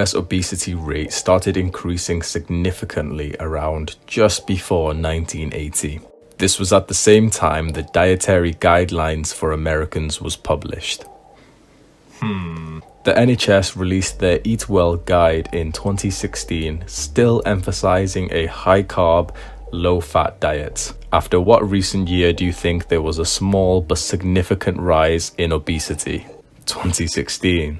US obesity rate started increasing significantly around just before 1980. This was at the same time the Dietary Guidelines for Americans was published. The NHS released their Eat Well guide in 2016, still emphasizing a high-carb, low-fat diet. After what recent year do you think there was a small but significant rise in obesity? 2016.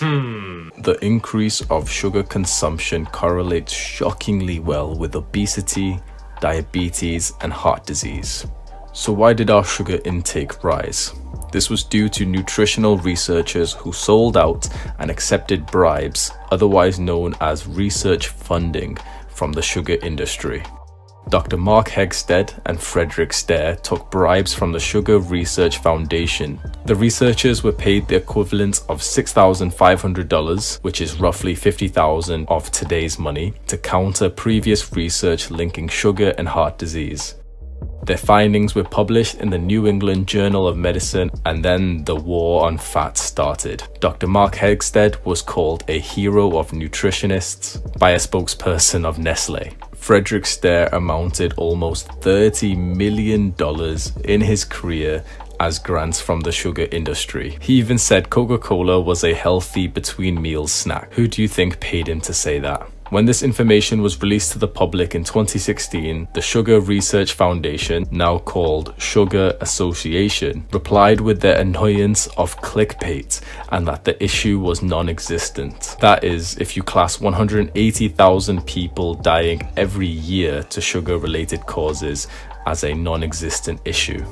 The increase of sugar consumption correlates shockingly well with obesity, diabetes, and heart disease. So why did our sugar intake rise? This was due to nutritional researchers who sold out and accepted bribes, otherwise known as research funding, from the sugar industry. Dr. Mark Hegstead and Frederick Stair took bribes from the Sugar Research Foundation. The researchers were paid the equivalent of $6,500, which is roughly $50,000 of today's money, to counter previous research linking sugar and heart disease. Their findings were published in the New England Journal of Medicine, and then the war on fat started. Dr. Mark Hegstead was called a hero of nutritionists by a spokesperson of Nestle. Frederick Stair amounted almost $30 million in his career as grants from the sugar industry. He even said Coca-Cola was a healthy between meals snack. Who do you think paid him to say that? When this information was released to the public in 2016, the Sugar Research Foundation, now called Sugar Association, replied with their annoyance of clickbait and that the issue was non-existent. That is, if you class 180,000 people dying every year to sugar-related causes as a non-existent issue.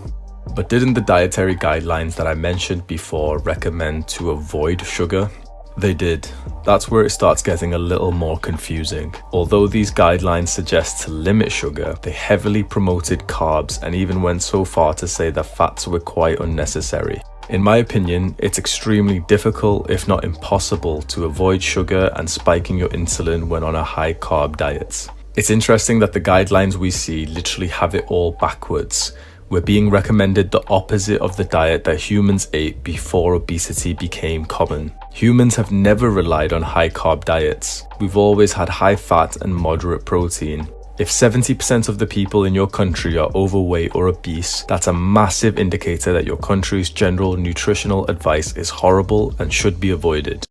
But didn't the dietary guidelines that I mentioned before recommend to avoid sugar? They did. That's where it starts getting a little more confusing. Although these guidelines suggest to limit sugar, they heavily promoted carbs and even went so far to say that fats were quite unnecessary. In my opinion, it's extremely difficult, if not impossible, to avoid sugar and spiking your insulin when on a high-carb diet. It's interesting that the guidelines we see literally have it all backwards. We're being recommended the opposite of the diet that humans ate before obesity became common. Humans have never relied on high-carb diets. We've always had high fat and moderate protein. If 70% of the people in your country are overweight or obese, that's a massive indicator that your country's general nutritional advice is horrible and should be avoided.